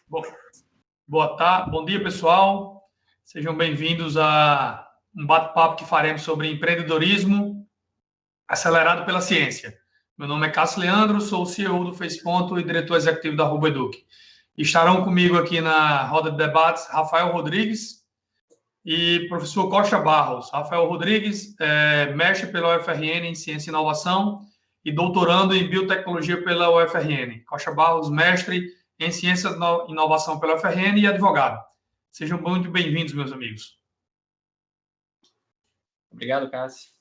Bom, boa tarde, bom dia, pessoal. Sejam bem-vindos a um bate-papo que faremos sobre empreendedorismo acelerado pela ciência. Meu nome é Cássio Leandro, sou o CEO do FacePonto e diretor executivo da RoboEduc. Estarão comigo aqui na roda de debates Rafael Rodrigues e professor Costa Barros. Rafael Rodrigues é mestre pela UFRN em Ciência e Inovação e doutorando em Biotecnologia pela UFRN. Costa Barros, mestre em Ciência e Inovação pela UFRN e advogado. Sejam muito bem-vindos, meus amigos. Obrigado, Cássio.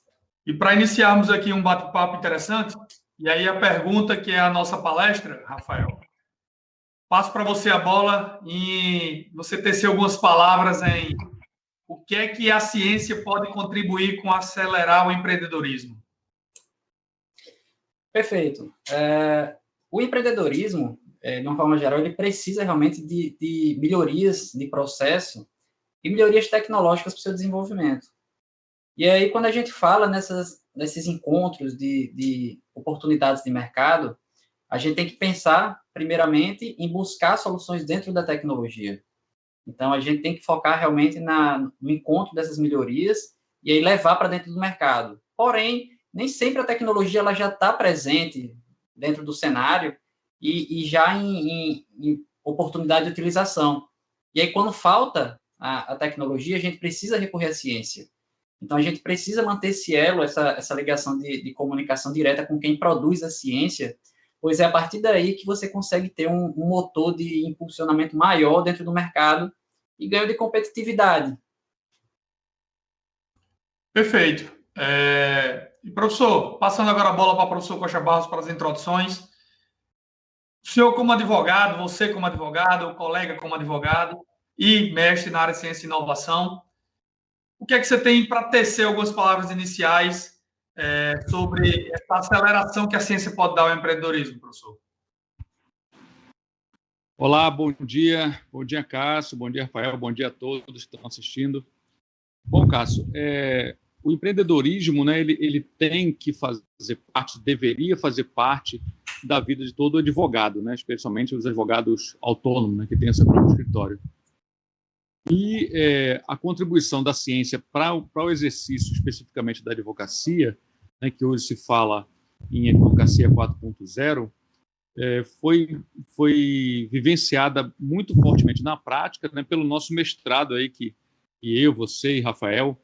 E para iniciarmos aqui um bate-papo interessante, e aí a pergunta que é a nossa palestra, Rafael, passo para você a bola e você tecer algumas palavras em o que é que a ciência pode contribuir com acelerar o empreendedorismo. Perfeito. O empreendedorismo, de uma forma geral, ele precisa realmente de melhorias de processo e melhorias tecnológicas para o seu desenvolvimento. E aí, quando a gente fala nesses encontros de oportunidades de mercado, a gente tem que pensar, primeiramente, em buscar soluções dentro da tecnologia. Então, a gente tem que focar realmente no encontro dessas melhorias e aí levar para dentro do mercado. Porém, nem sempre a tecnologia ela já está presente dentro do cenário e já em oportunidade de utilização. E aí, quando falta a tecnologia, a gente precisa recorrer à ciência. Então, a gente precisa manter esse elo, essa ligação de comunicação direta com quem produz a ciência, pois é a partir daí que você consegue ter um motor de impulsionamento maior dentro do mercado e ganho de competitividade. Perfeito. E, professor, passando agora a bola para o professor Costa Barros para as introduções. O senhor como advogado, você como advogado, o colega como advogado e mestre na área de ciência e inovação, o que é que você tem para tecer algumas palavras iniciais sobre essa aceleração que a ciência pode dar ao empreendedorismo, professor? Olá, bom dia Cássio, bom dia Rafael, bom dia a todos que estão assistindo. Bom, Cássio, o empreendedorismo, né, ele tem que fazer parte, deveria fazer parte da vida de todo advogado, né, especialmente os advogados autônomos, né, que têm seu próprio escritório. E a contribuição da ciência para o exercício especificamente da advocacia, né, que hoje se fala em advocacia 4.0, foi vivenciada muito fortemente na prática, né, pelo nosso mestrado aí que eu, você e Rafael,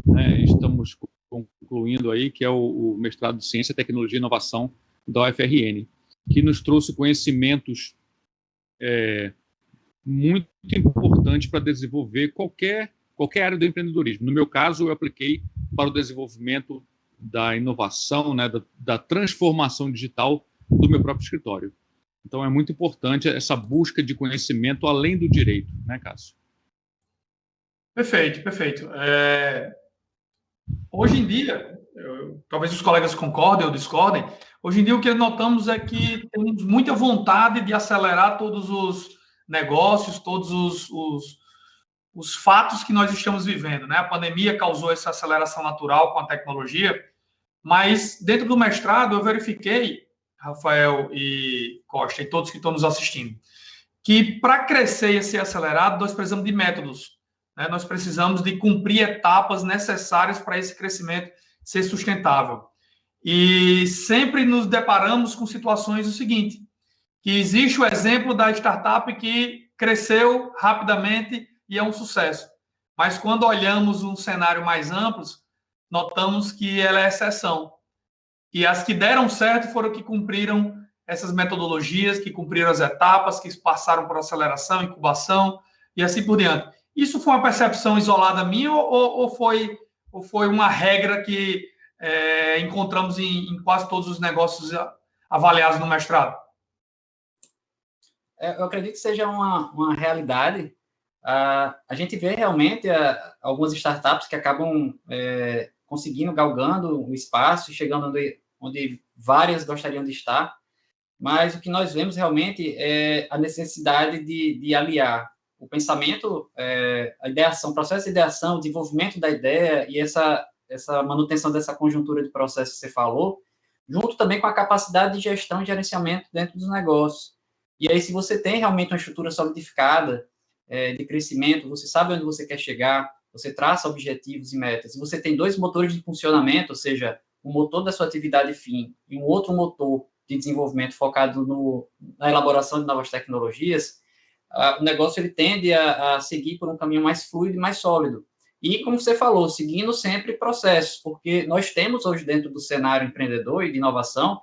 né, estamos concluindo aí, que é o mestrado de Ciência, Tecnologia e Inovação da UFRN, que nos trouxe conhecimentos muito importante para desenvolver qualquer área do empreendedorismo. No meu caso, eu apliquei para o desenvolvimento da inovação, né, da transformação digital do meu próprio escritório. Então, é muito importante essa busca de conhecimento além do direito, né, Cássio? Perfeito, perfeito. Hoje em dia, talvez os colegas concordem ou discordem, hoje em dia o que notamos é que temos muita vontade de acelerar todos os negócios, todos os fatos que nós estamos vivendo, né? A pandemia causou essa aceleração natural com a tecnologia, mas dentro do mestrado eu verifiquei, Rafael e Costa, e todos que estão nos assistindo, que para crescer e ser acelerado, nós precisamos de métodos, né? Nós precisamos de cumprir etapas necessárias para esse crescimento ser sustentável. E sempre nos deparamos com situações do seguinte, que existe o exemplo da startup que cresceu rapidamente e é um sucesso. Mas quando olhamos um cenário mais amplo, notamos que ela é exceção. E as que deram certo foram que cumpriram essas metodologias, que cumpriram as etapas, que passaram por aceleração, incubação e assim por diante. Isso foi uma percepção isolada minha ou foi uma regra que encontramos em quase todos os negócios avaliados no mestrado? Eu acredito que seja uma realidade. A gente vê realmente algumas startups que acabam conseguindo, galgando o espaço, chegando onde várias gostariam de estar, mas o que nós vemos realmente é a necessidade de aliar o pensamento, a ideação, o processo de ideação, o desenvolvimento da ideia e essa manutenção dessa conjuntura de processo que você falou, junto também com a capacidade de gestão e gerenciamento dentro dos negócios. E aí, se você tem realmente uma estrutura solidificada de crescimento, você sabe onde você quer chegar, você traça objetivos e metas, e você tem 2 motores de funcionamento, ou seja, o motor da sua atividade fim e um outro motor de desenvolvimento focado na elaboração de novas tecnologias, o negócio ele tende a seguir por um caminho mais fluido e mais sólido. E, como você falou, seguindo sempre processos, porque nós temos hoje dentro do cenário empreendedor e de inovação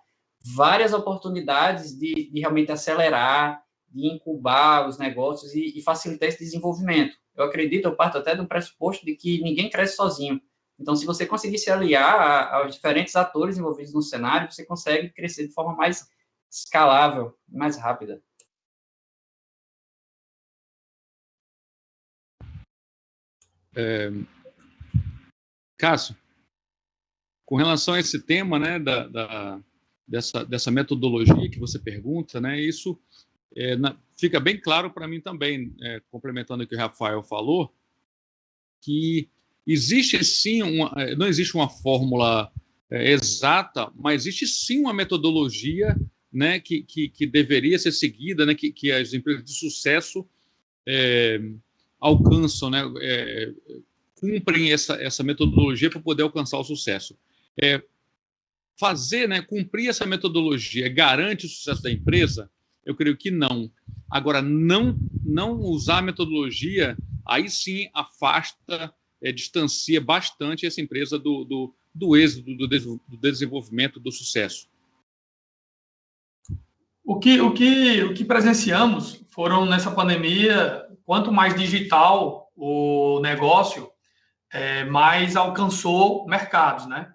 várias oportunidades de realmente acelerar, de incubar os negócios e facilitar esse desenvolvimento. Eu acredito, eu parto até do pressuposto de que ninguém cresce sozinho. Então, se você conseguir se aliar aos diferentes atores envolvidos no cenário, você consegue crescer de forma mais escalável, mais rápida. Cássio, com relação a esse tema, né, dessa metodologia que você pergunta, né, isso fica bem claro para mim também, complementando o que o Rafael falou, que existe sim não existe uma fórmula exata, mas existe sim uma metodologia, né, que deveria ser seguida, né, que as empresas de sucesso alcançam, né, cumprem essa metodologia para poder alcançar o sucesso. Fazer, né, cumprir essa metodologia garante o sucesso da empresa? Eu creio que não. Agora, não usar a metodologia, aí sim afasta, distancia bastante essa empresa do êxito, do desenvolvimento, do sucesso. O que presenciamos foram, nessa pandemia, quanto mais digital o negócio, mais alcançou mercados, né?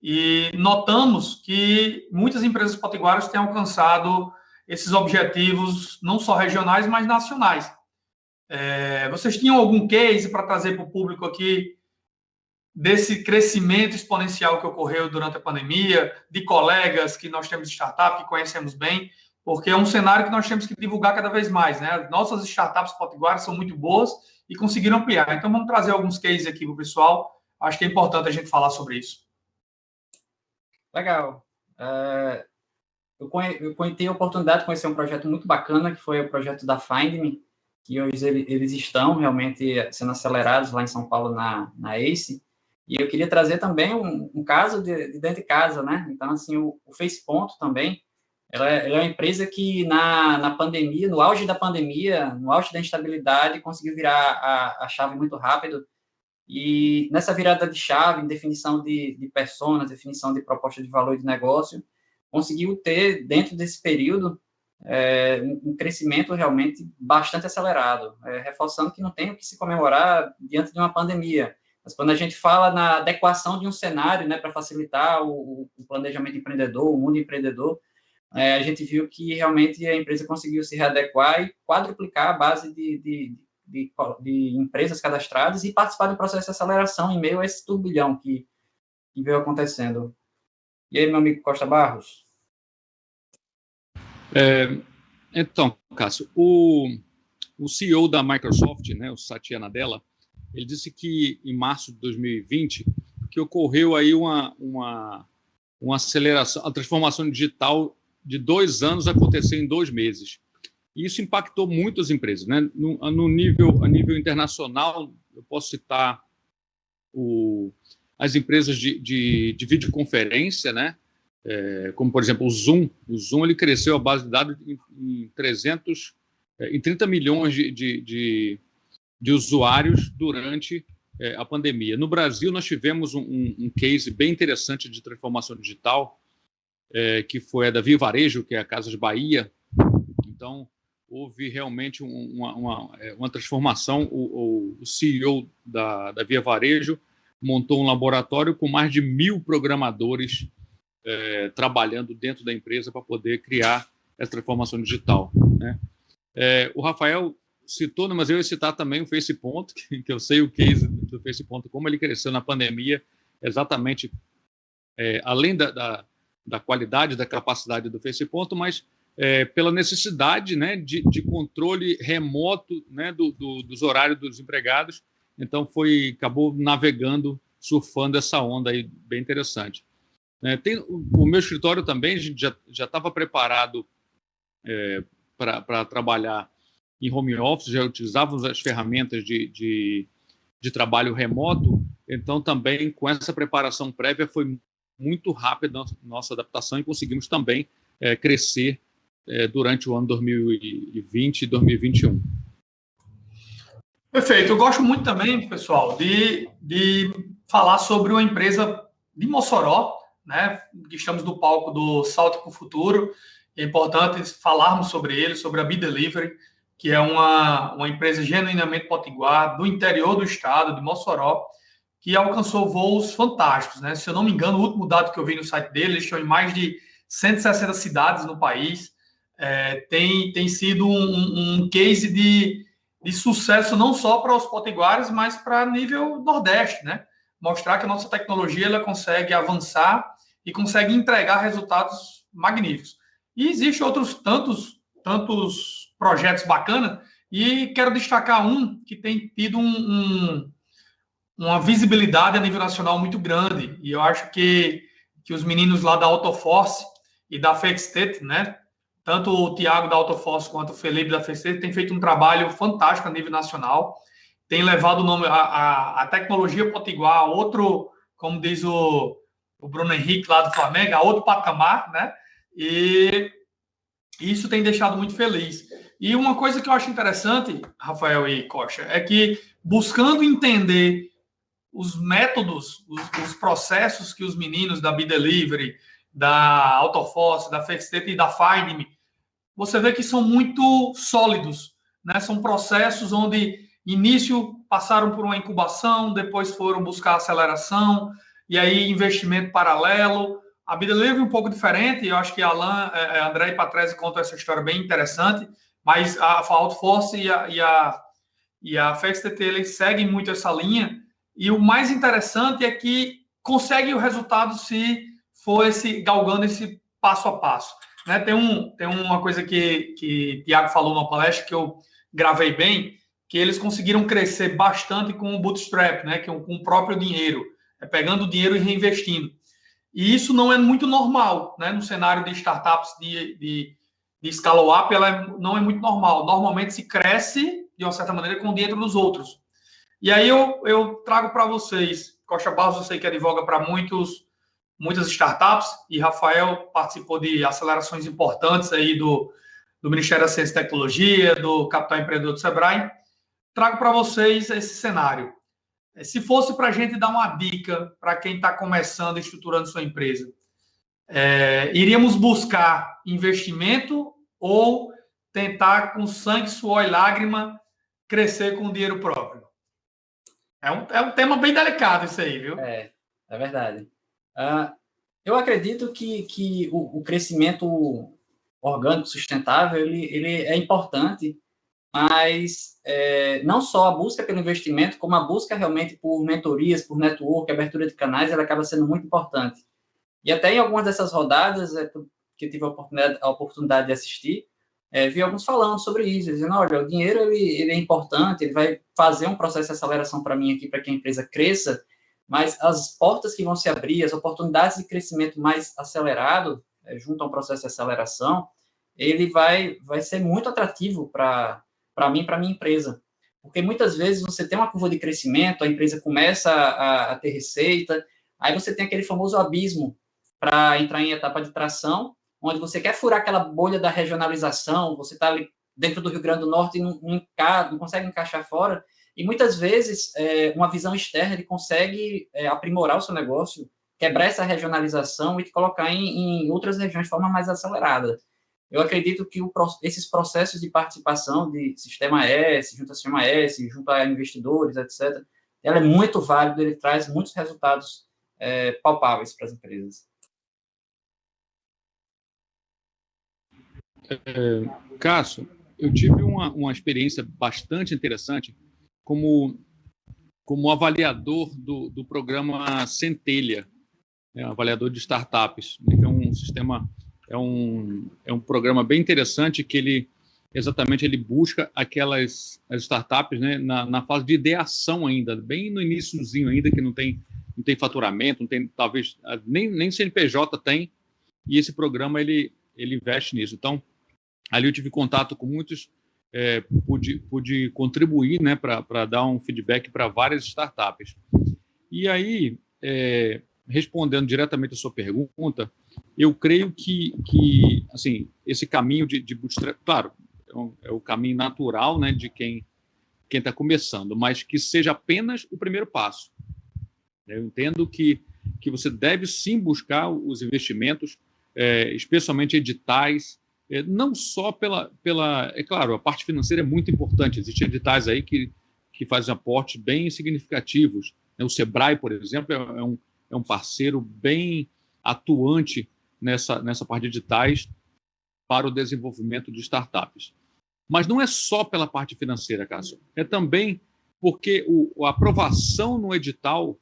E notamos que muitas empresas potiguaras têm alcançado esses objetivos, não só regionais, mas nacionais. Vocês tinham algum case para trazer para o público aqui desse crescimento exponencial que ocorreu durante a pandemia, de colegas que nós temos de startup, que conhecemos bem, porque é um cenário que nós temos que divulgar cada vez mais, né? Nossas startups potiguaras são muito boas e conseguiram ampliar. Então, vamos trazer alguns cases aqui para o pessoal. Acho que é importante a gente falar sobre isso. Legal. Eu tenho a oportunidade de conhecer um projeto muito bacana, que foi o projeto da FindMe, que hoje eles estão realmente sendo acelerados lá em São Paulo, na ACE. E eu queria trazer também um caso de dentro de casa, né? Então, assim, o FacePonto também, ela é uma empresa que na pandemia, no auge da pandemia, no auge da instabilidade, conseguiu virar a chave muito rápido. E nessa virada de chave, em definição de personas, definição de proposta de valor de negócio, conseguiu ter, dentro desse período, um crescimento realmente bastante acelerado, reforçando que não tem o que se comemorar diante de uma pandemia. Mas quando a gente fala na adequação de um cenário, né, para facilitar o planejamento empreendedor, o mundo empreendedor, a gente viu que realmente a empresa conseguiu se readequar e quadruplicar a base de empresas cadastradas e participar do processo de aceleração em meio a esse turbilhão que veio acontecendo. E aí, meu amigo Costa Barros? Então, Cássio, o CEO da Microsoft, né, o Satya Nadella, ele disse que em março de 2020 que ocorreu aí uma aceleração, a transformação digital de 2 anos aconteceu em 2 meses. E isso impactou muito as empresas, né? A nível internacional, eu posso citar as empresas de videoconferência, né? Como, por exemplo, o Zoom. O Zoom ele cresceu a base de dados em 30 milhões de usuários durante a pandemia. No Brasil, nós tivemos um case bem interessante de transformação digital, que foi a da Via Varejo, que é a Casas Bahia. Então, houve realmente uma transformação. O CEO da Via Varejo montou um laboratório com mais de 1.000 programadores trabalhando dentro da empresa para poder criar essa transformação digital, né? O Rafael citou, mas eu ia citar também o FacePonto, que eu sei o case do FacePonto, como ele cresceu na pandemia, exatamente além da qualidade, da capacidade do FacePonto, mas pela necessidade, né, de controle remoto, né, dos horários dos empregados. Então, acabou navegando, surfando essa onda aí, bem interessante. Tem o meu escritório também, a gente já estava preparado para trabalhar em home office, já utilizávamos as ferramentas de trabalho remoto, então também com essa preparação prévia foi muito rápida a nossa adaptação e conseguimos também crescer durante o ano 2020 e 2021. Perfeito. Eu gosto muito também, pessoal, de falar sobre uma empresa de Mossoró, né, que estamos no palco do Salto para o Futuro. É importante falarmos sobre ele, sobre a Be Delivery, que é uma empresa genuinamente potiguar, do interior do estado, de Mossoró, que alcançou voos fantásticos, né? Se eu não me engano, o último dado que eu vi no site dele, eles estão em mais de 160 cidades no país. Tem sido um case de sucesso não só para os potiguares, mas para nível Nordeste, né? Mostrar que a nossa tecnologia ela consegue avançar e consegue entregar resultados magníficos. E existem outros tantos projetos bacanas, e quero destacar um que tem tido uma visibilidade a nível nacional muito grande, e eu acho que os meninos lá da Autoforce e da Fextet, né, tanto o Tiago da Autoforce quanto o Felipe da Fextet têm feito um trabalho fantástico a nível nacional, tem levado o nome, a tecnologia potiguar a outro, como diz o Bruno Henrique lá do Flamengo, a outro patamar, né, e isso tem deixado muito feliz. E uma coisa que eu acho interessante, Rafael e Coxa, é que buscando entender os métodos, os processos que os meninos da Be Delivery, da Autoforce, da Fextet e da Find.me, você vê que são muito sólidos, né? São processos onde, início, passaram por uma incubação, depois foram buscar aceleração, e aí investimento paralelo. A Be Delivery é um pouco diferente, eu acho que André e Patrese contam essa história bem interessante, mas a Autoforce e a Fextet, eles seguem muito essa linha, e o mais interessante é que consegue o resultado se for galgando esse passo a passo. Né? Tem uma coisa que Tiago falou na palestra que eu gravei bem, que eles conseguiram crescer bastante com o bootstrap, né? Com o próprio dinheiro, pegando o dinheiro e reinvestindo. E isso não é muito normal, né? No cenário de startups de scale-up, não é muito normal. Normalmente se cresce, de uma certa maneira, com o dinheiro dos outros. E aí eu trago para vocês, Costa Barros, eu sei que advoga para muitas startups, e Rafael participou de acelerações importantes aí do Ministério da Ciência e Tecnologia, do Capital Empreendedor do Sebrae. Trago para vocês esse cenário. Se fosse para a gente dar uma dica para quem está começando e estruturando sua empresa, iríamos buscar investimento ou tentar, com sangue, suor e lágrima, crescer com dinheiro próprio? É um tema bem delicado isso aí, viu? É verdade. Eu acredito que o crescimento orgânico sustentável ele é importante, mas não só a busca pelo investimento, como a busca realmente por mentorias, por network, abertura de canais, ela acaba sendo muito importante. E até em algumas dessas rodadas que eu tive a oportunidade de assistir, vi alguns falando sobre isso, dizendo, olha, o dinheiro ele é importante, ele vai fazer um processo de aceleração para mim aqui, para que a empresa cresça, mas as portas que vão se abrir, as oportunidades de crescimento mais acelerado, junto a um processo de aceleração, ele vai ser muito atrativo para mim, para minha empresa. Porque muitas vezes você tem uma curva de crescimento, a empresa começa a ter receita, aí você tem aquele famoso abismo para entrar em etapa de tração, onde você quer furar aquela bolha da regionalização, você está ali dentro do Rio Grande do Norte e não consegue encaixar fora, e muitas vezes uma visão externa ele consegue aprimorar o seu negócio, quebrar essa regionalização e te colocar em outras regiões de forma mais acelerada. Eu acredito que esses processos de participação de Sistema S, junto a Sistema S, junto a investidores, etc., ela é muito válido, ele traz muitos resultados palpáveis para as empresas. Cássio, eu tive uma experiência bastante interessante como avaliador do programa Centelha, avaliador de startups, né, que é um sistema, é um programa bem interessante que ele busca as startups, né, na fase de ideação ainda, bem no iniciozinho ainda, que não tem faturamento, não tem, talvez, nem CNPJ tem, e esse programa ele investe nisso. Então, Ali eu tive contato com muitos, pude contribuir, né, para dar um feedback para várias startups. E aí, respondendo diretamente a sua pergunta, eu creio que assim, esse caminho de bootstrap, claro, é o caminho natural, né, de quem está começando, mas que seja apenas o primeiro passo. Eu entendo que você deve sim buscar os investimentos, especialmente editais, não só pela... É claro, a parte financeira é muito importante. Existem editais aí que fazem aportes bem significativos. O Sebrae, por exemplo, é um parceiro bem atuante nessa parte de editais para o desenvolvimento de startups. Mas não é só pela parte financeira, Cássio. É também porque a aprovação no edital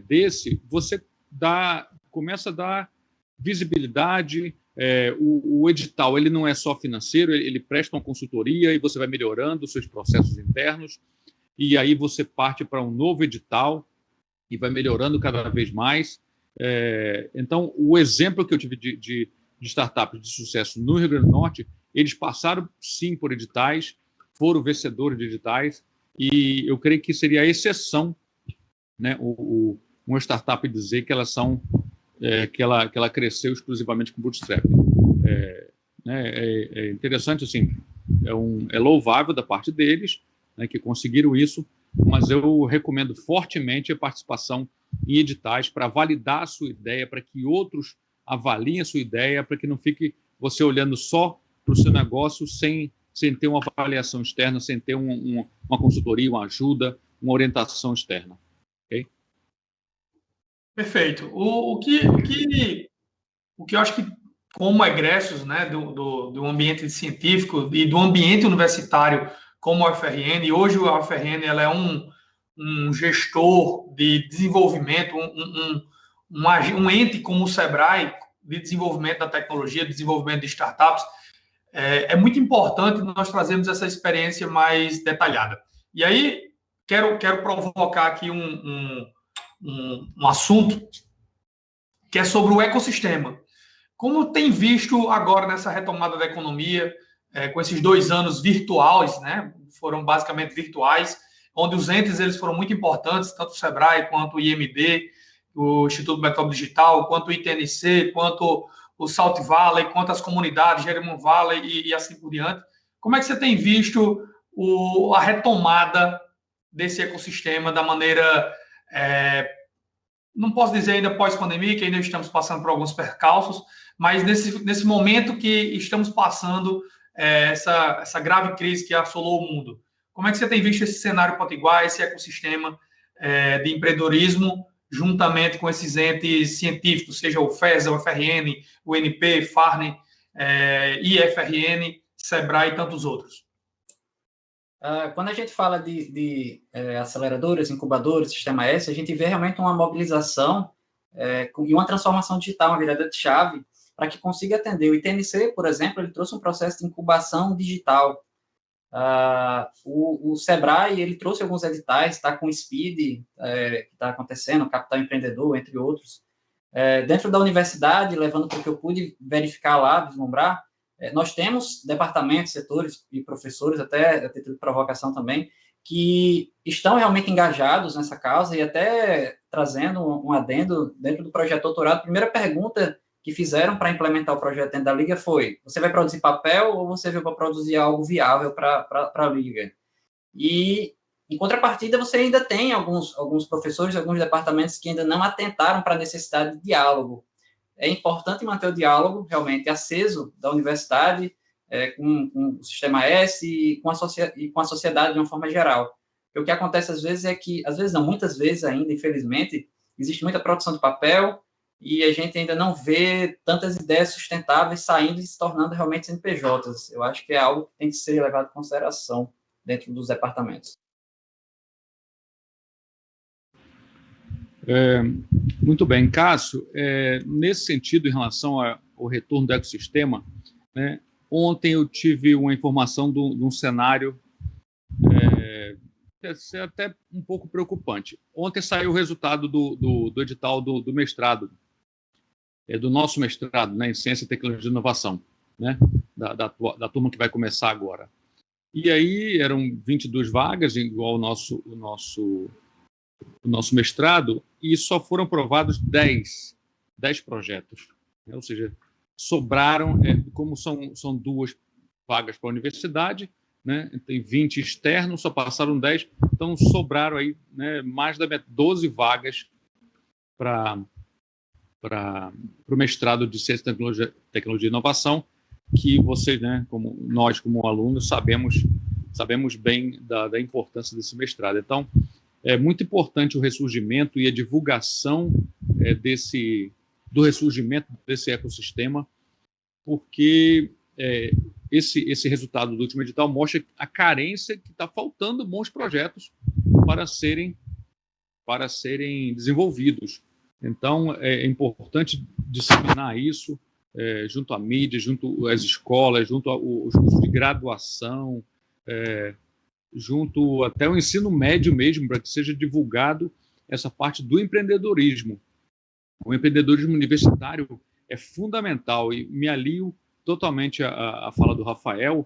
desse, você começa a dar visibilidade. O edital ele não é só financeiro, ele presta uma consultoria e você vai melhorando os seus processos internos, e aí você parte para um novo edital e vai melhorando cada vez mais. Então, o exemplo que eu tive de startups de sucesso no Rio Grande do Norte, eles passaram, sim, por editais, foram vencedores de editais, e eu creio que seria a exceção, né, uma startup dizer que elas são, que ela cresceu exclusivamente com bootstrap. É interessante, assim, é louvável da parte deles, né, que conseguiram isso, mas eu recomendo fortemente a participação em editais para validar a sua ideia, para que outros avaliem a sua ideia, para que não fique você olhando só para o seu negócio sem ter uma avaliação externa, sem ter uma consultoria, uma ajuda, uma orientação externa. Ok? Perfeito. O que eu acho que, como egressos, né, do ambiente científico e do ambiente universitário como a UFRN, e hoje a UFRN ela é um gestor de desenvolvimento, um ente como o Sebrae, de desenvolvimento da tecnologia, desenvolvimento de startups. É muito importante nós trazermos essa experiência mais detalhada. E aí, quero provocar aqui um assunto que é sobre o ecossistema. Como tem visto agora nessa retomada da economia, com esses 2 anos virtuais, né, foram basicamente virtuais, onde os entes eles foram muito importantes, tanto o Sebrae, quanto o IMD, o Instituto Metódico Digital, quanto o ITNC, quanto o Salt Valley, quanto as comunidades, Jeremun Valley e assim por diante. Como é que você tem visto a retomada desse ecossistema da maneira... não posso dizer ainda pós-pandemia, que ainda estamos passando por alguns percalços, mas nesse momento que estamos passando essa grave crise que assolou o mundo. Como é que você tem visto esse cenário potiguar, esse ecossistema de empreendedorismo, juntamente com esses entes científicos, seja o FESA, o FRN, o NP, FARN, IFRN, Sebrae e tantos outros? Quando a gente fala de aceleradoras, incubadoras, Sistema S, a gente vê realmente uma mobilização e uma transformação digital, uma virada de chave, para que consiga atender. O ITNC, por exemplo, ele trouxe um processo de incubação digital. O Sebrae, ele trouxe alguns editais, está com o SPEED, que está acontecendo, Capital Empreendedor, entre outros. Dentro da universidade, levando para o que eu pude verificar lá, vislumbrar, nós temos departamentos, setores e professores, até título de provocação também, que estão realmente engajados nessa causa e até trazendo um adendo dentro do projeto doutorado. A primeira pergunta que fizeram para implementar o projeto dentro da Liga foi: você vai produzir papel ou você veio para produzir algo viável para a Liga? E, em contrapartida, você ainda tem alguns professores, alguns departamentos que ainda não atentaram para a necessidade de diálogo. É importante manter o diálogo realmente aceso da universidade com o Sistema S e com a sociedade de uma forma geral. Porque o que acontece às vezes é que, às vezes não, muitas vezes ainda, infelizmente, existe muita produção de papel e a gente ainda não vê tantas ideias sustentáveis saindo e se tornando realmente CNPJs. Eu acho que é algo que tem que ser levado em consideração dentro dos departamentos. Muito bem, Cássio, nesse sentido, em relação ao retorno do ecossistema, né, ontem eu tive uma informação de um cenário até um pouco preocupante. Ontem saiu o resultado do edital do mestrado, do nosso mestrado, né, em Ciência, Tecnologia e Inovação. né, da turma que vai começar agora. E aí eram 22 vagas, igual o nosso mestrado, e só foram aprovados 10 projetos. Né? Ou seja, sobraram, como são 2 vagas para a universidade, né? Tem 20 externos, só passaram 10, então sobraram aí, né, mais da 12 vagas para o mestrado de Ciência, Tecnologia e Inovação, que vocês, né, como nós, como alunos, sabemos bem da importância desse mestrado. Então, é muito importante o ressurgimento e a divulgação do ressurgimento desse ecossistema, porque esse resultado do último edital mostra a carência que está faltando bons projetos para serem desenvolvidos. Então, é importante disseminar isso junto à mídia, junto às escolas, junto aos cursos de graduação, junto até o ensino médio mesmo, para que seja divulgado essa parte do empreendedorismo. O empreendedorismo universitário é fundamental, e me alio totalmente à fala do Rafael,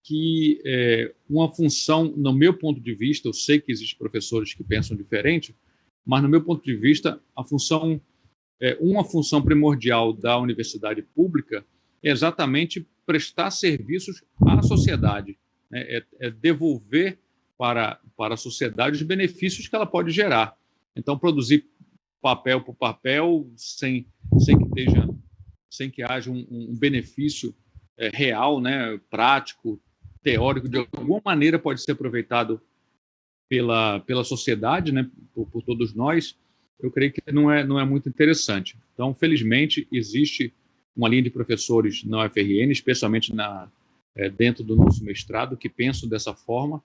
que uma função, no meu ponto de vista, eu sei que existem professores que pensam diferente, mas no meu ponto de vista, uma função primordial da universidade pública é exatamente prestar serviços à sociedade, né? Devolver para a sociedade os benefícios que ela pode gerar. Então, produzir papel por papel, sem que haja um benefício real, né, prático, teórico, de alguma maneira pode ser aproveitado pela sociedade, né, por todos nós, eu creio que não é muito interessante. Então, felizmente, existe uma linha de professores na UFRN, especialmente dentro do nosso mestrado, que pensam dessa forma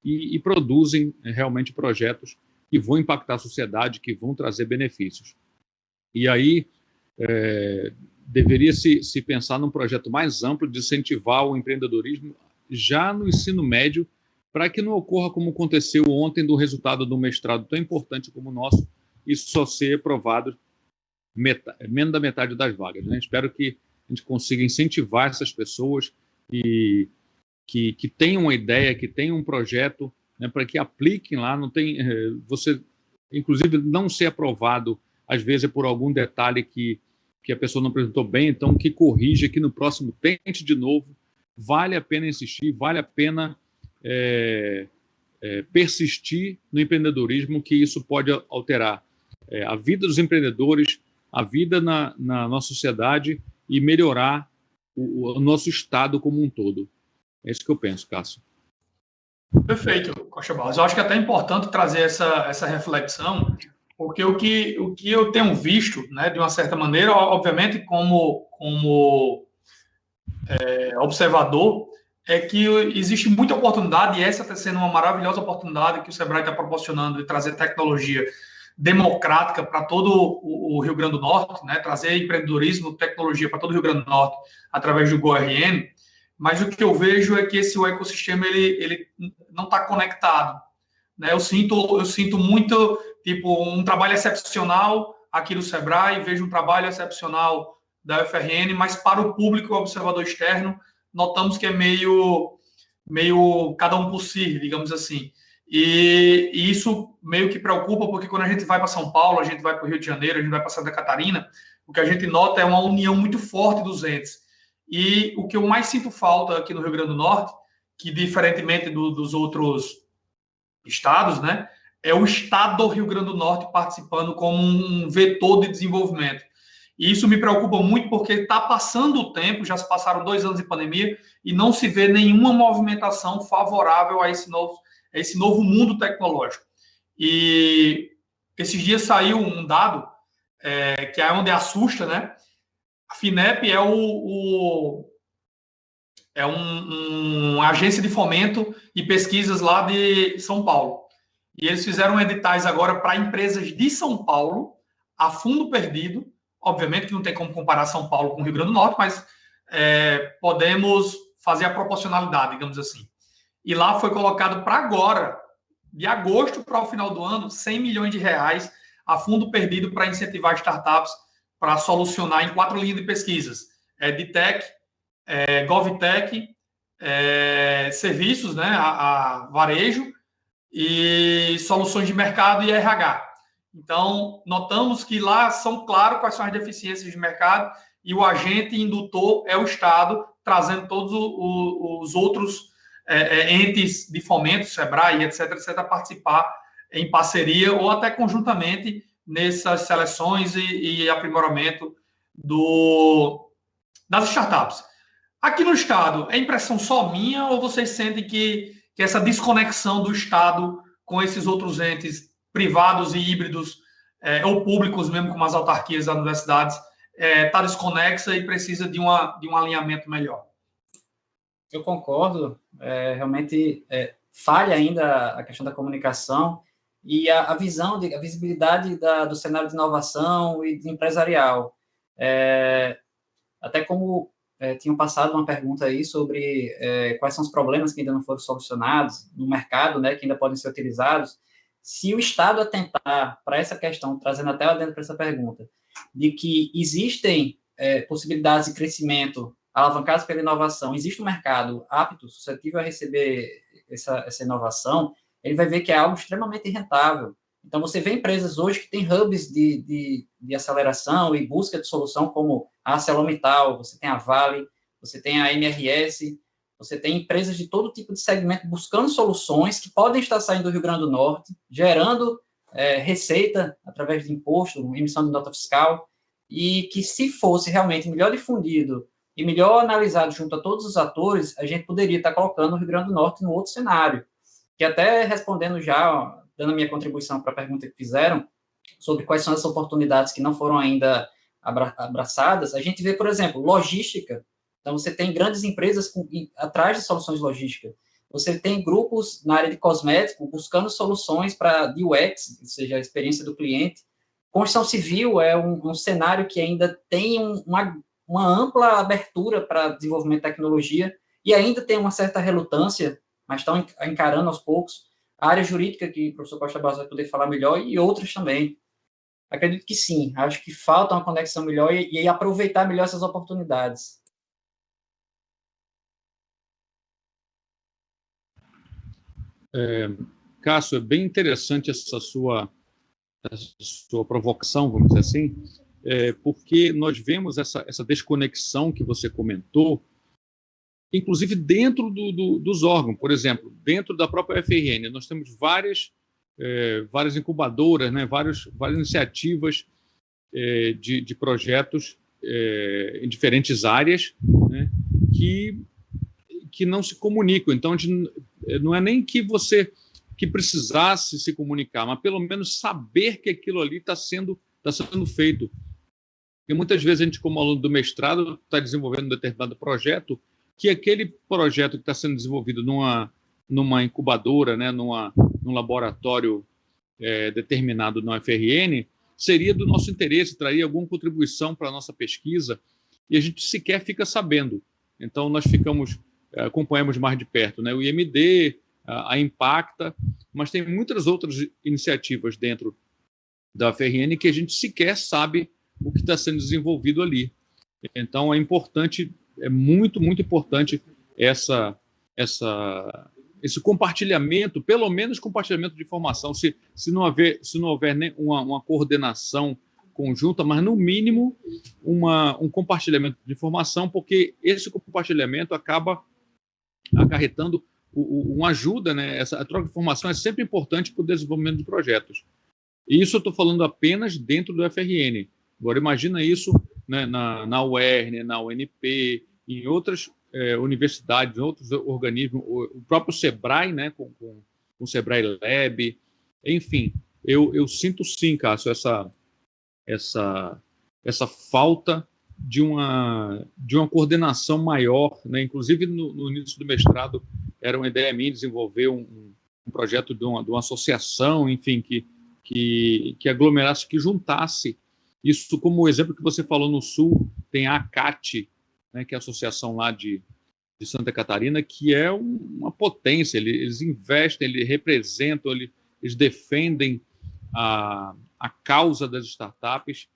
e produzem realmente projetos que vão impactar a sociedade, que vão trazer benefícios. E aí, deveria se pensar num projeto mais amplo de incentivar o empreendedorismo já no ensino médio, para que não ocorra como aconteceu ontem do resultado do mestrado tão importante como o nosso, e só ser aprovado menos da metade das vagas. Né? Espero que a gente consiga incentivar essas pessoas e que tenham uma ideia, que tenham um projeto, né, para que apliquem lá. Não tem, você, inclusive, não ser aprovado, às vezes, é por algum detalhe que a pessoa não apresentou bem, então que corrija, que no próximo tente de novo. Vale a pena insistir, vale a pena persistir no empreendedorismo, que isso pode alterar a vida dos empreendedores, a vida na nossa sociedade e melhorar o nosso estado como um todo. É isso que eu penso, Cássio. Perfeito, Costa Barros. Eu acho que é até importante trazer essa reflexão, porque o que eu tenho visto, né, de uma certa maneira, obviamente, como observador, é que existe muita oportunidade, e essa está sendo uma maravilhosa oportunidade que o Sebrae está proporcionando de trazer tecnologia democrática para todo o Rio Grande do Norte, né, trazer empreendedorismo, tecnologia para todo o Rio Grande do Norte através do GoRN, mas o que eu vejo é que o ecossistema ele não está conectado. Né? Eu sinto muito, tipo, um trabalho excepcional aqui do Sebrae, vejo um trabalho excepcional da UFRN, mas para o público observador externo, notamos que é meio cada um por si, digamos assim. E isso meio que preocupa, porque quando a gente vai para São Paulo, a gente vai para o Rio de Janeiro, a gente vai para Santa Catarina, o que a gente nota é uma união muito forte dos entes. E o que eu mais sinto falta aqui no Rio Grande do Norte, que diferentemente dos outros estados, né, é o estado do Rio Grande do Norte participando como um vetor de desenvolvimento. E isso me preocupa muito, porque está passando o tempo, já se passaram 2 anos de pandemia, e não se vê nenhuma movimentação favorável a esse novo mundo tecnológico. E esses dias saiu um dado, que é onde assusta, né? A FINEP é uma agência de fomento e pesquisas lá de São Paulo. E eles fizeram editais agora para empresas de São Paulo, a fundo perdido. Obviamente que não tem como comparar São Paulo com o Rio Grande do Norte, mas podemos fazer a proporcionalidade, digamos assim. E lá foi colocado para agora, de agosto para o final do ano, 100 milhões de reais a fundo perdido para incentivar startups para solucionar em 4 linhas de pesquisas. EdTech, GovTech, serviços, né, a varejo, e soluções de mercado e RH. Então, notamos que lá são claros quais são as deficiências de mercado e o agente indutor é o Estado, trazendo todos os outros entes de fomento, SEBRAE, etc., a participar em parceria ou até conjuntamente nessas seleções e aprimoramento das startups. Aqui no Estado, é impressão só minha ou vocês sentem que essa desconexão do Estado com esses outros entes privados e híbridos, ou públicos mesmo, como as autarquias das universidades, está desconexa e precisa de um alinhamento melhor? Eu concordo. Realmente falha ainda a questão da comunicação e a visão, a visibilidade do cenário de inovação e de empresarial. Até como tinham passado uma pergunta aí sobre quais são os problemas que ainda não foram solucionados no mercado, né, que ainda podem ser utilizados. Se o Estado atentar para essa questão, trazendo até dentro para essa pergunta, de que existem possibilidades de crescimento alavancadas pela inovação, existe um mercado apto, suscetível a receber essa inovação, ele vai ver que é algo extremamente rentável. Então, você vê empresas hoje que têm hubs de aceleração e busca de solução, como a ArcelorMittal, você tem a Vale, você tem a MRS, você tem empresas de todo tipo de segmento buscando soluções que podem estar saindo do Rio Grande do Norte, gerando receita através de imposto, emissão de nota fiscal, e que se fosse realmente melhor difundido e melhor analisado junto a todos os atores, a gente poderia estar colocando o Rio Grande do Norte num outro cenário. Que até respondendo já, dando a minha contribuição para a pergunta que fizeram, sobre quais são as oportunidades que não foram ainda abraçadas, a gente vê, por exemplo, logística. Então, você tem grandes empresas atrás de soluções logísticas. Você tem grupos na área de cosmético buscando soluções para UX, ou seja, a experiência do cliente. Construção civil é um cenário que ainda tem uma ampla abertura para desenvolvimento de tecnologia e ainda tem uma certa relutância, mas estão encarando aos poucos. A área jurídica, que o professor Costa Barros vai poder falar melhor, e outras também. Acredito que sim, acho que falta uma conexão melhor e aproveitar melhor essas oportunidades. Cássio, é bem interessante essa sua provocação, vamos dizer assim, porque nós vemos essa desconexão que você comentou, inclusive dentro dos órgãos. Por exemplo, dentro da própria FRN, nós temos várias incubadoras, né, várias iniciativas de projetos em diferentes áreas, né, que não se comunicam. Então, não é nem que você que precisasse se comunicar, mas pelo menos saber que aquilo ali está sendo feito. Porque muitas vezes a gente, como aluno do mestrado, está desenvolvendo um determinado projeto, que aquele projeto que está sendo desenvolvido numa incubadora, né, num laboratório determinado na UFRN, seria do nosso interesse, traria alguma contribuição para a nossa pesquisa, e a gente sequer fica sabendo. Então, nós acompanhamos mais de perto, né, o IMD, a Impacta, mas tem muitas outras iniciativas dentro da UFRN que a gente sequer sabe o que está sendo desenvolvido ali. Então, é importante, é muito, muito importante esse compartilhamento, pelo menos compartilhamento de informação, se não houver nem uma coordenação conjunta, mas no mínimo um compartilhamento de informação, porque esse compartilhamento acaba acarretando uma ajuda, né? A troca de informação é sempre importante para o desenvolvimento de projetos. E isso eu estou falando apenas dentro do FRN. Agora, imagina isso, né, na UERN, na UNP, em outras universidades, em outros organismos, o próprio SEBRAE, né, com o SEBRAE Lab, enfim, eu sinto sim, Cássio, essa falta de uma coordenação maior, né? Inclusive no início do mestrado era uma ideia minha desenvolver um projeto de uma associação, enfim, que aglomerasse, que juntasse isso, como o exemplo que você falou no Sul, tem a ACAT, né, que é a associação lá de Santa Catarina, que é uma potência, eles investem, eles representam, eles defendem a causa das startups.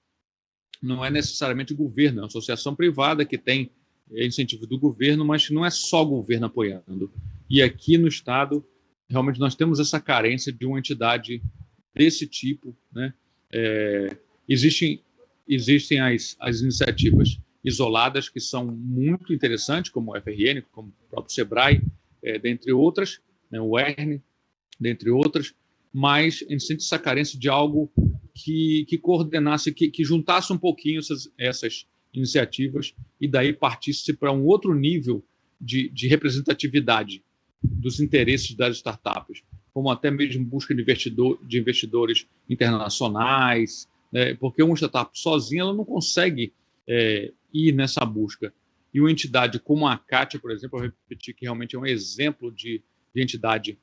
Não é necessariamente o governo, é uma associação privada que tem é incentivo do governo, mas não é só o governo apoiando. E aqui no Estado, realmente nós temos essa carência de uma entidade desse tipo, né? Existem as iniciativas isoladas que são muito interessantes, como o FRN, como o próprio SEBRAE, dentre outras, né, o ERN, dentre outras, mas a gente sente essa carência de algo que coordenasse, que juntasse um pouquinho essas iniciativas e daí partisse para um outro nível de representatividade dos interesses das startups, como até mesmo busca de investidores internacionais, né, porque uma startup sozinha ela não consegue ir nessa busca. E uma entidade como a CAT, por exemplo, eu repetir que realmente é um exemplo de entidade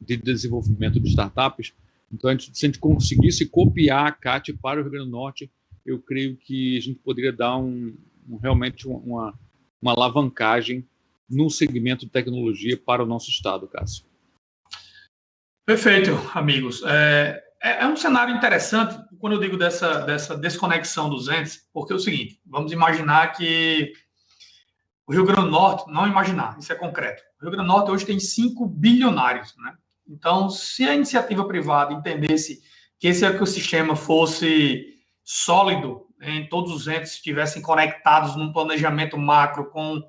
de desenvolvimento de startups. Então, se a gente conseguisse copiar a CAT para o Rio Grande do Norte, eu creio que a gente poderia dar realmente uma alavancagem no segmento de tecnologia para o nosso estado, Cássio. Perfeito, amigos. É um cenário interessante quando eu digo dessa desconexão dos entes, porque é o seguinte, vamos imaginar que o Rio Grande do Norte, não imaginar, isso é concreto, o Rio Grande do Norte hoje tem 5 bilionários, né? Então, se a iniciativa privada entendesse que esse ecossistema fosse sólido, em todos os entes estivessem conectados num planejamento macro com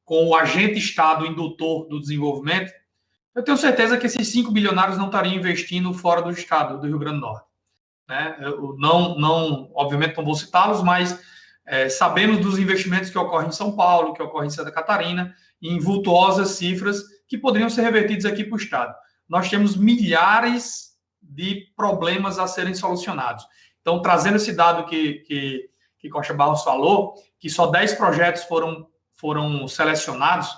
o agente Estado indutor do desenvolvimento, eu tenho certeza que esses 5 bilionários não estariam investindo fora do Estado, do Rio Grande do Norte. Né? Eu obviamente não vou citá-los, mas sabemos dos investimentos que ocorrem em São Paulo, que ocorrem em Santa Catarina, em vultuosas cifras que poderiam ser revertidos aqui para o Estado. Nós temos milhares de problemas a serem solucionados. Então, trazendo esse dado que Costa Barros falou, que só 10 projetos foram selecionados,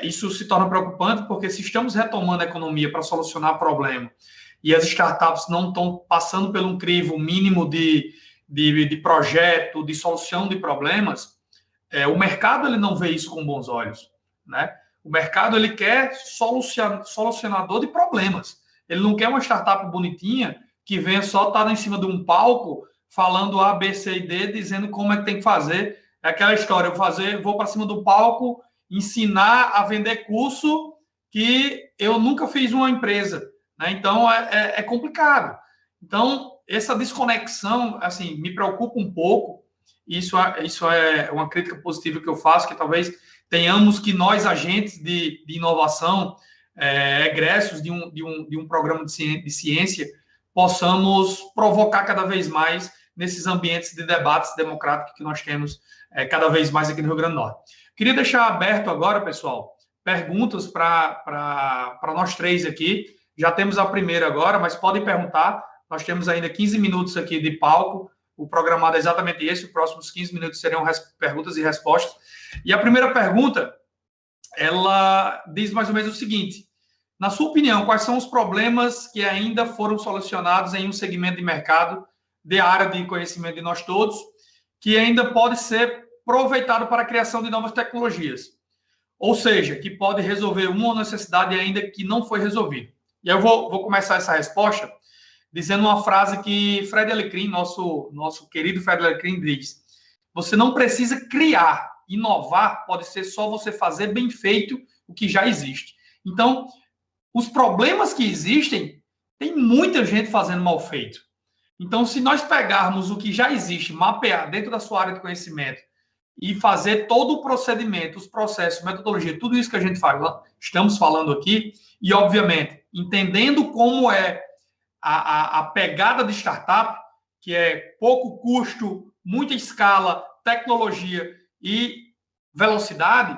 isso se torna preocupante, porque se estamos retomando a economia para solucionar problema e as startups não estão passando por um crivo mínimo de projeto, de solução de problemas, o mercado ele não vê isso com bons olhos, né? O mercado ele quer solucionador de problemas. Ele não quer uma startup bonitinha que venha só estar em cima de um palco falando A, B, C e D, dizendo como é que tem que fazer. É aquela história, vou para cima do palco, ensinar a vender curso que eu nunca fiz uma empresa, né? Então, é complicado. Então, essa desconexão, assim, me preocupa um pouco. Isso é uma crítica positiva que eu faço, que talvez tenhamos que nós, agentes de inovação, egressos de um programa de ciência, possamos provocar cada vez mais nesses ambientes de debates democráticos que nós temos cada vez mais aqui no Rio Grande do Norte. Queria deixar aberto agora, pessoal, perguntas para nós três aqui. Já temos a primeira agora, mas podem perguntar. Nós temos ainda 15 minutos aqui de palco. O programado é exatamente esse. Os próximos 15 minutos serão perguntas e respostas. E a primeira pergunta, ela diz mais ou menos o seguinte: na sua opinião, quais são os problemas que ainda foram solucionados em um segmento de mercado de área de conhecimento de nós todos, que ainda pode ser aproveitado para a criação de novas tecnologias? Ou seja, que pode resolver uma necessidade ainda que não foi resolvida. E eu vou começar essa resposta dizendo uma frase que Fred Alecrim, nosso querido Fred Alecrim, diz: você não precisa criar, inovar pode ser só você fazer bem feito o que já existe. Então, os problemas que existem, tem muita gente fazendo mal feito. Então, se nós pegarmos o que já existe, mapear dentro da sua área de conhecimento e fazer todo o procedimento, os processos, metodologia, tudo isso que a gente estamos falando aqui, e, obviamente, entendendo como é a pegada de startup, que é pouco custo, muita escala, tecnologia e velocidade,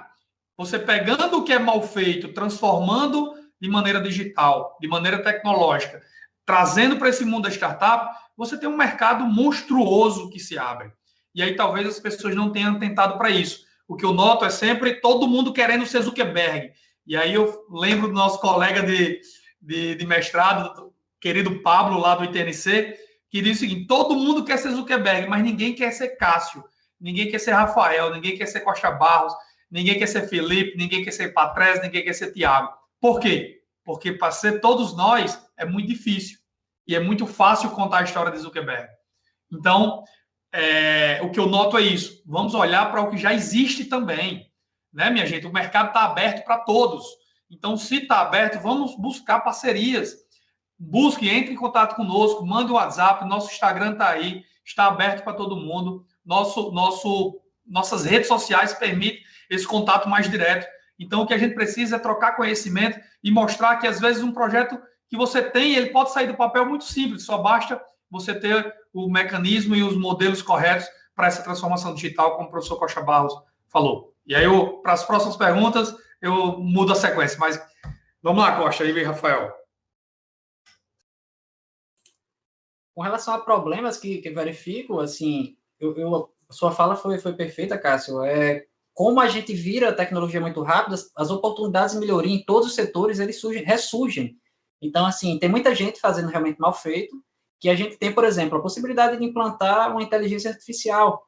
você pegando o que é mal feito, transformando de maneira digital, de maneira tecnológica, trazendo para esse mundo da startup, você tem um mercado monstruoso que se abre. E aí talvez as pessoas não tenham tentado para isso. O que eu noto é sempre todo mundo querendo ser Zuckerberg. E aí eu lembro do nosso colega de mestrado, querido Pablo, lá do ITNC, que diz o seguinte: todo mundo quer ser Zuckerberg, mas ninguém quer ser Cássio, ninguém quer ser Rafael, ninguém quer ser Costa Barros, ninguém quer ser Felipe, ninguém quer ser Patrese, ninguém quer ser Tiago. Por quê? Porque para ser todos nós é muito difícil. E é muito fácil contar a história de Zuckerberg. Então, o que eu noto é isso. Vamos olhar para o que já existe também, né, minha gente? O mercado está aberto para todos. Então, se está aberto, vamos buscar parcerias. Busque, entre em contato conosco, mande o WhatsApp, nosso Instagram está aí, está aberto para todo mundo. Nossas redes sociais permitem esse contato mais direto. Então, o que a gente precisa é trocar conhecimento e mostrar que, às vezes, um projeto que você tem, ele pode sair do papel muito simples, só basta você ter o mecanismo e os modelos corretos para essa transformação digital, como o professor Costa Barros falou. E aí, para as próximas perguntas, eu mudo a sequência, mas vamos lá, Costa, aí vem Rafael. Com relação a problemas que verifico, assim, sua fala foi perfeita, Cássio. Como a gente vira a tecnologia muito rápida, as oportunidades de melhoria em todos os setores, eles ressurgem. Então, assim, tem muita gente fazendo realmente mal feito, que a gente tem, por exemplo, a possibilidade de implantar uma inteligência artificial.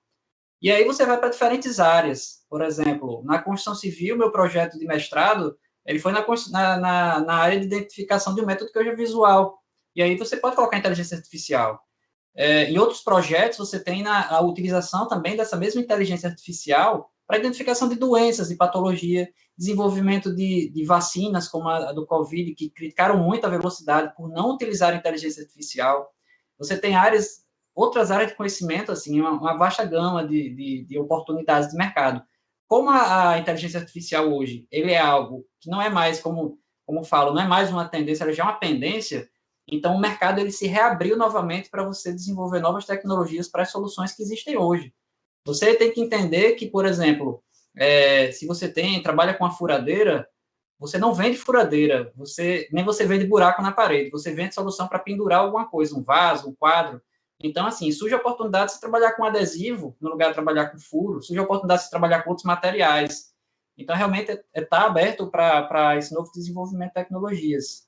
E aí você vai para diferentes áreas. Por exemplo, na construção civil, meu projeto de mestrado, ele foi na área de identificação de um método que hoje é visual. E aí você pode colocar inteligência artificial. Em outros projetos, você tem a utilização também dessa mesma inteligência artificial para identificação de doenças, de patologia, desenvolvimento de vacinas, como a do Covid, que criticaram muito a velocidade por não utilizar a inteligência artificial. Você tem outras áreas de conhecimento, assim, uma vasta gama de oportunidades de mercado. Como a inteligência artificial hoje, ele é algo que não é mais, como falo, não é mais uma tendência, ela já é uma pendência. Então, o mercado ele se reabriu novamente para você desenvolver novas tecnologias para as soluções que existem hoje. Você tem que entender que, por exemplo, se você trabalha com a furadeira, você não vende furadeira, nem você vende buraco na parede, você vende solução para pendurar alguma coisa, um vaso, um quadro. Então, assim, surge a oportunidade de você trabalhar com adesivo, no lugar de trabalhar com furo, surge a oportunidade de você trabalhar com outros materiais. Então, realmente, está aberto para esse novo desenvolvimento de tecnologias.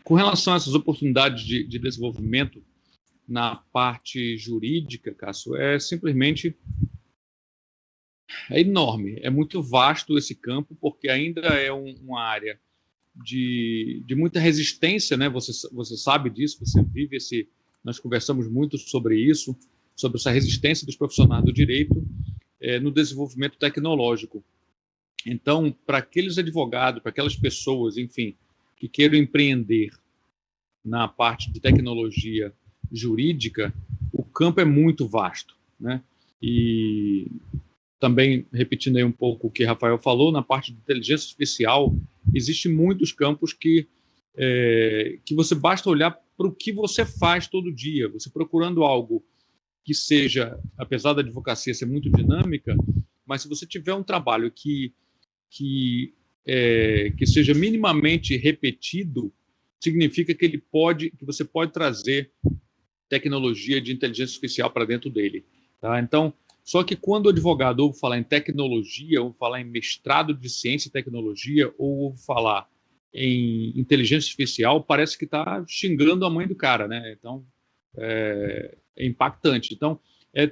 Com relação a essas oportunidades de desenvolvimento na parte jurídica, Cássio, simplesmente enorme, é muito vasto esse campo, porque ainda é uma área de muita resistência, né? Você sabe disso, você vive nós conversamos muito sobre isso, sobre essa resistência dos profissionais do direito no desenvolvimento tecnológico. Então, para aqueles advogados, para aquelas pessoas, enfim, que queiram empreender na parte de tecnologia jurídica, o campo é muito vasto, né? E também, repetindo aí um pouco o que Rafael falou, na parte de inteligência artificial, existem muitos campos que você basta olhar para o que você faz todo dia. Você procurando algo que seja, apesar da advocacia ser muito dinâmica, mas se você tiver um trabalho que seja minimamente repetido, significa que você pode trazer tecnologia de inteligência artificial para dentro dele. Tá? Então, só que quando o advogado ouve falar em tecnologia, ouve falar em mestrado de ciência e tecnologia, ou ouve falar em inteligência artificial, parece que está xingando a mãe do cara, né? Então, é impactante. Então,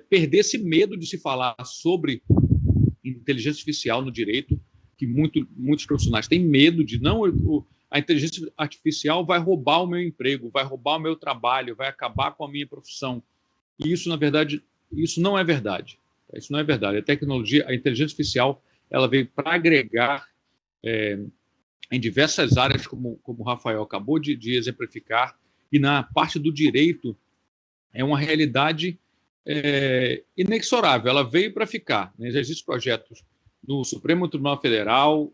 perder esse medo de se falar sobre inteligência artificial no direito, que muitos profissionais têm medo de a inteligência artificial vai roubar o meu emprego, vai roubar o meu trabalho, vai acabar com a minha profissão. E isso, na verdade, isso não é verdade. Isso não é verdade. A inteligência artificial, ela veio para agregar em diversas áreas, como o Rafael acabou de exemplificar, e na parte do direito é uma realidade inexorável. Ela veio para ficar. Né? Já existem projetos no Supremo Tribunal Federal,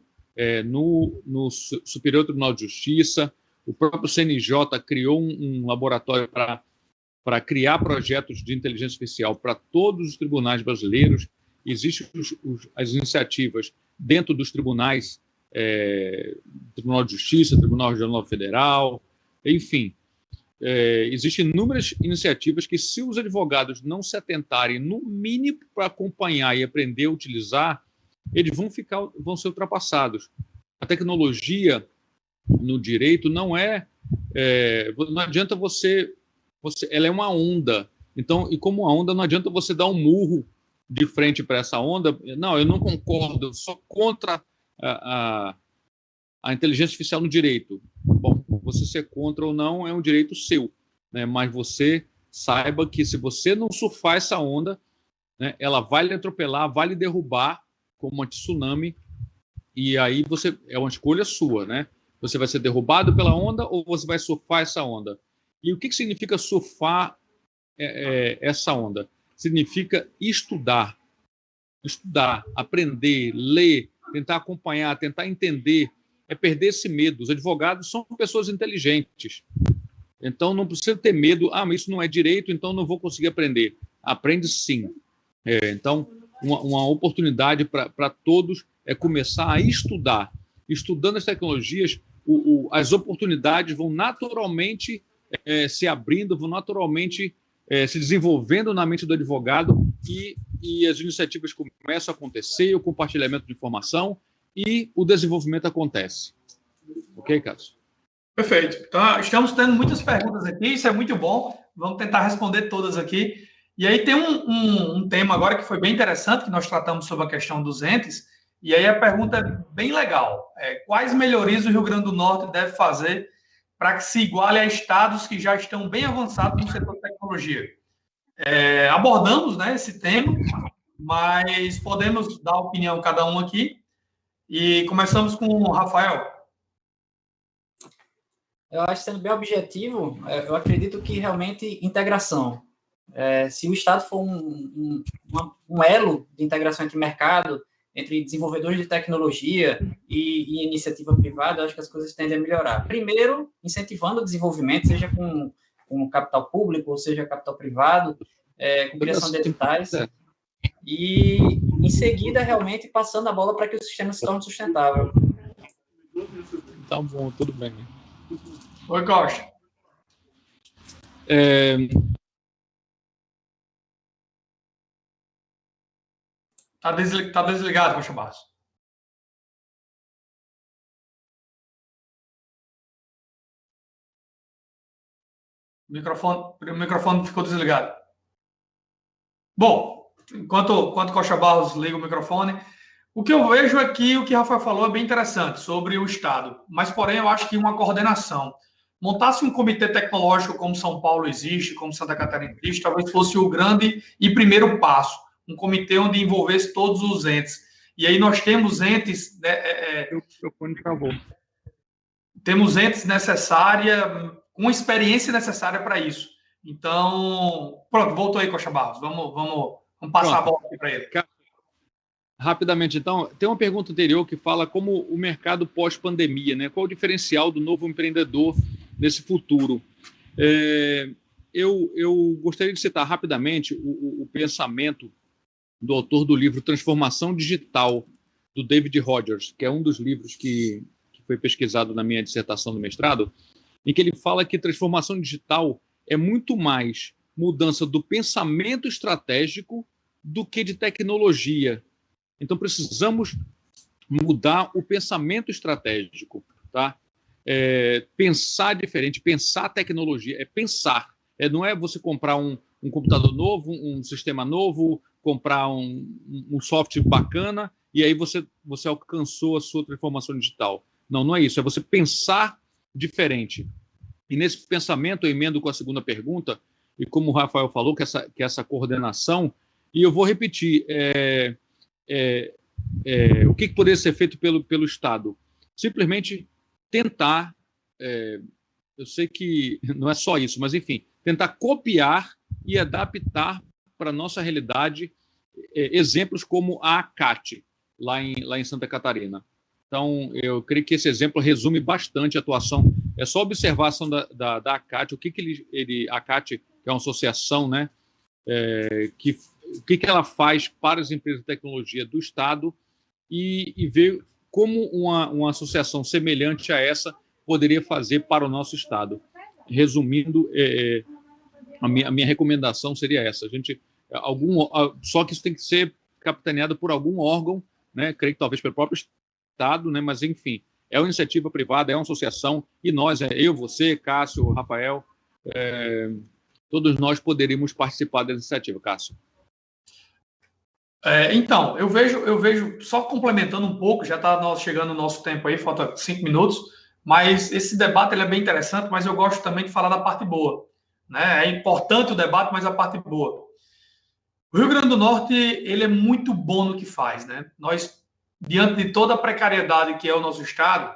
no Superior Tribunal de Justiça, o próprio CNJ criou um laboratório para criar projetos de inteligência artificial para todos os tribunais brasileiros. Existem as iniciativas dentro dos tribunais, Tribunal de Justiça, Tribunal Regional Federal, enfim. Existem inúmeras iniciativas que, se os advogados não se atentarem, no mínimo, para acompanhar e aprender a utilizar, eles vão ser ultrapassados. A tecnologia no direito não adianta ela é uma onda. Então, e como uma onda, não adianta você dar um murro de frente para essa onda. Não, eu não concordo, eu sou contra a inteligência artificial no direito. Bom, você ser contra ou não é um direito seu, né? Mas você saiba que se você não surfar essa onda, né, ela vai lhe atropelar, vai lhe derrubar como uma tsunami, e aí é uma escolha sua, né? Você vai ser derrubado pela onda ou você vai surfar essa onda? E o que significa surfar essa onda? Significa estudar, aprender, ler, tentar acompanhar, tentar entender, é perder esse medo. Os advogados são pessoas inteligentes, então não precisa ter medo. Mas isso não é direito, então não vou conseguir aprender. Aprende sim. Então, uma oportunidade para todos é começar a estudar. Estudando as tecnologias, as oportunidades vão naturalmente se abrindo, vão naturalmente se desenvolvendo na mente do advogado e as iniciativas começam a acontecer, o compartilhamento de informação e o desenvolvimento acontece. Ok, Cássio? Perfeito. Então, estamos tendo muitas perguntas aqui, isso é muito bom. Vamos tentar responder todas aqui. E aí tem um tema agora que foi bem interessante, que nós tratamos sobre a questão dos entes, e aí a pergunta é bem legal. Quais melhorias o Rio Grande do Norte deve fazer para que se iguale a estados que já estão bem avançados no setor de tecnologia? Abordamos, né, esse tema, mas podemos dar opinião cada um aqui. E começamos com o Rafael. Eu acho, sendo bem objetivo, eu acredito que realmente integração. Se o Estado for um elo de integração entre mercado, entre desenvolvedores de tecnologia e iniciativa privada, eu acho que as coisas tendem a melhorar. Primeiro, incentivando o desenvolvimento, seja com capital público, ou seja capital privado, com criação de editais, e, em seguida, realmente passando a bola para que o sistema se torne sustentável. Tá bom, tudo bem. Oi, Costa. Tá desligado, Costa Barros. O microfone ficou desligado. Bom, enquanto Costa Barros liga o microfone, o que eu vejo aqui, o que o Rafael falou é bem interessante sobre o Estado, mas, porém, eu acho que uma coordenação. Montasse um comitê tecnológico como São Paulo existe, como Santa Catarina existe, talvez fosse o grande e primeiro passo. Um comitê onde envolvesse todos os entes. E aí nós temos entes... O microfone travou. Temos entes necessárias, com experiência necessária para isso. Então, pronto, voltou aí, Costa Barros. Vamos passar a bola para ele. Rapidamente, então, tem uma pergunta anterior que fala como o mercado pós-pandemia, né? Qual o diferencial do novo empreendedor nesse futuro? Eu gostaria de citar rapidamente o pensamento do autor do livro Transformação Digital, do David Rogers, que é um dos livros que foi pesquisado na minha dissertação do mestrado, em que ele fala que transformação digital é muito mais mudança do pensamento estratégico do que de tecnologia. Então, precisamos mudar o pensamento estratégico, tá? Pensar diferente, pensar tecnologia, pensar. Não é você comprar um computador novo, um sistema novo, comprar um software bacana e aí você alcançou a sua transformação digital. Não é isso. É você pensar diferente. E nesse pensamento, eu emendo com a segunda pergunta, e como o Rafael falou, que essa coordenação, e eu vou repetir, o que poderia ser feito pelo Estado? Simplesmente tentar, eu sei que não é só isso, mas enfim, tentar copiar e adaptar para a nossa realidade exemplos como a ACAT, lá em Santa Catarina. Então, eu creio que esse exemplo resume bastante a atuação. É só observar a ação da ACAT, a ACAT, que é uma associação, né, o que ela faz para as empresas de tecnologia do Estado e ver como uma associação semelhante a essa poderia fazer para o nosso Estado. Resumindo, a minha recomendação seria essa. Só que isso tem que ser capitaneado por algum órgão, né? Creio que talvez pelo próprio Estado, né? Mas, enfim, é uma iniciativa privada, é uma associação, e nós, eu, você, Cássio, Rafael, todos nós poderíamos participar da iniciativa. Cássio. Então, eu vejo, só complementando um pouco, já está chegando o nosso tempo aí, falta 5 minutos, Mas esse debate ele é bem interessante, mas eu gosto também de falar da parte boa, né? É importante o debate, mas a parte boa. O Rio Grande do Norte, ele é muito bom no que faz, né? Nós, diante de toda a precariedade que é o nosso estado,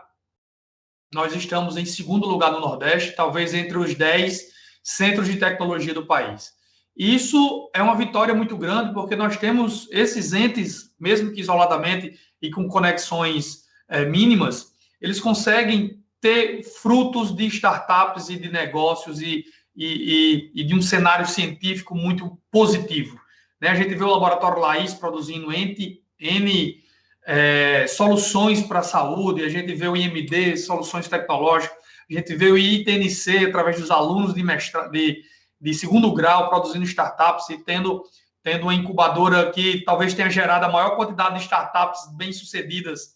nós estamos em segundo lugar no Nordeste, talvez entre os 10 centros de tecnologia do país. Isso é uma vitória muito grande, porque nós temos esses entes, mesmo que isoladamente e com conexões mínimas, eles conseguem ter frutos de startups e de negócios e de um cenário científico muito positivo. Né? A gente vê o Laboratório Laís produzindo N soluções para a saúde, a gente vê o IMD, soluções tecnológicas, a gente vê o ITNC, através dos alunos de segundo grau, produzindo startups e tendo uma incubadora que talvez tenha gerado a maior quantidade de startups bem-sucedidas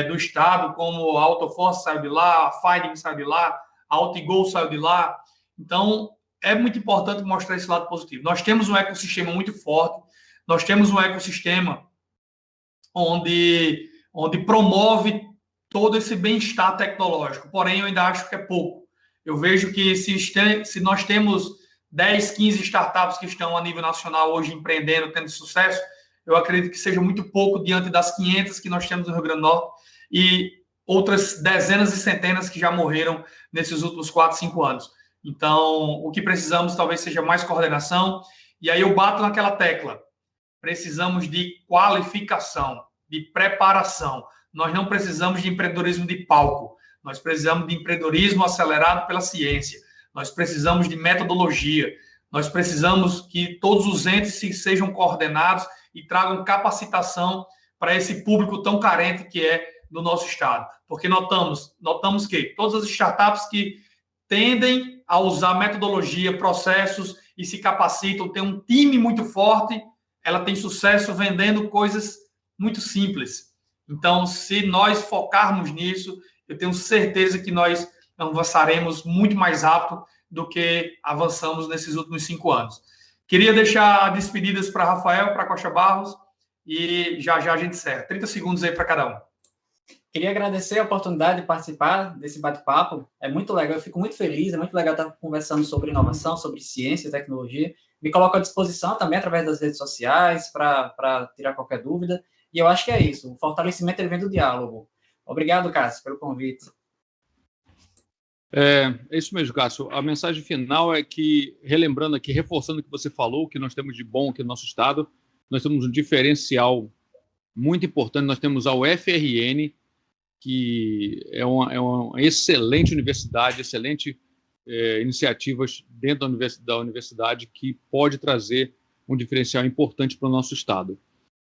do estado, como a Autoforce saiu de lá, a Finding saiu de lá, a Outgo saiu de lá. Então, é muito importante mostrar esse lado positivo. Nós temos um ecossistema muito forte, nós temos um ecossistema onde promove todo esse bem-estar tecnológico. Porém, eu ainda acho que é pouco. Eu vejo que se nós temos 10, 15 startups que estão a nível nacional hoje empreendendo, tendo sucesso, eu acredito que seja muito pouco diante das 500 que nós temos no Rio Grande do Norte e outras dezenas e centenas que já morreram nesses últimos 4, 5 anos. Então, o que precisamos talvez seja mais coordenação. E aí eu bato naquela tecla. Precisamos de qualificação, de preparação. Nós não precisamos de empreendedorismo de palco. Nós precisamos de empreendedorismo acelerado pela ciência. Nós precisamos de metodologia. Nós precisamos que todos os entes sejam coordenados e tragam capacitação para esse público tão carente que é do nosso estado. Porque notamos que todas as startups que tendem a usar metodologia, processos e se capacitam, têm um time muito forte, ela tem sucesso vendendo coisas muito simples. Então, se nós focarmos nisso, eu tenho certeza que nós avançaremos muito mais rápido do que avançamos nesses últimos 5 anos. Queria deixar despedidas para Rafael, para Costa Barros, e já a gente encerra. 30 segundos aí para cada um. Queria agradecer a oportunidade de participar desse bate-papo. É muito legal, eu fico muito feliz, é muito legal estar conversando sobre inovação, sobre ciência e tecnologia. Me coloco à disposição também através das redes sociais para tirar qualquer dúvida. E eu acho que é isso. O fortalecimento ele vem do diálogo. Obrigado, Cássio, pelo convite. É isso mesmo, Cássio. A mensagem final é que, relembrando aqui, reforçando o que você falou, o que nós temos de bom aqui no nosso estado, nós temos um diferencial muito importante. Nós temos a UFRN, que é uma excelente universidade, excelente iniciativas dentro da universidade que pode trazer um diferencial importante para o nosso estado,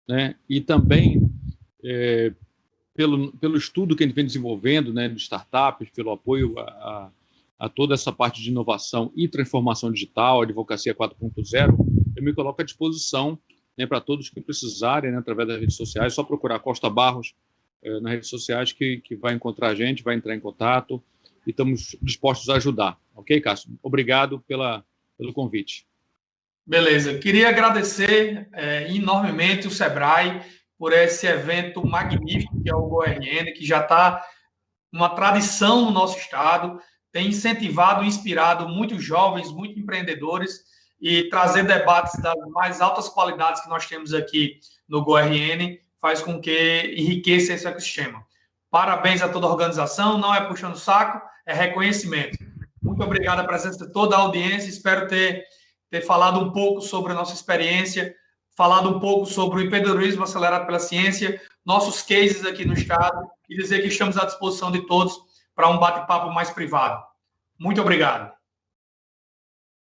né? E também pelo estudo que a gente vem desenvolvendo, né, de startups, pelo apoio a toda essa parte de inovação e transformação digital, Advocacia 4.0, eu me coloco à disposição, né, para todos que precisarem, né, através das redes sociais, só procurar Costa Barros nas redes sociais que vai encontrar a gente, vai entrar em contato e estamos dispostos a ajudar. Ok, Cássio? Obrigado pelo convite. Beleza. Queria agradecer enormemente o Sebrae por esse evento magnífico que é o GoRN, que já está uma tradição no nosso estado, tem incentivado e inspirado muitos jovens, muitos empreendedores e trazer debates das mais altas qualidades que nós temos aqui no GoRN faz com que enriqueça esse ecossistema. Parabéns a toda a organização, não é puxando o saco, é reconhecimento. Muito obrigado a presença de toda a audiência, espero ter falado um pouco sobre a nossa experiência, falado um pouco sobre o empreendedorismo acelerado pela ciência, nossos cases aqui no estado, e dizer que estamos à disposição de todos para um bate-papo mais privado. Muito obrigado.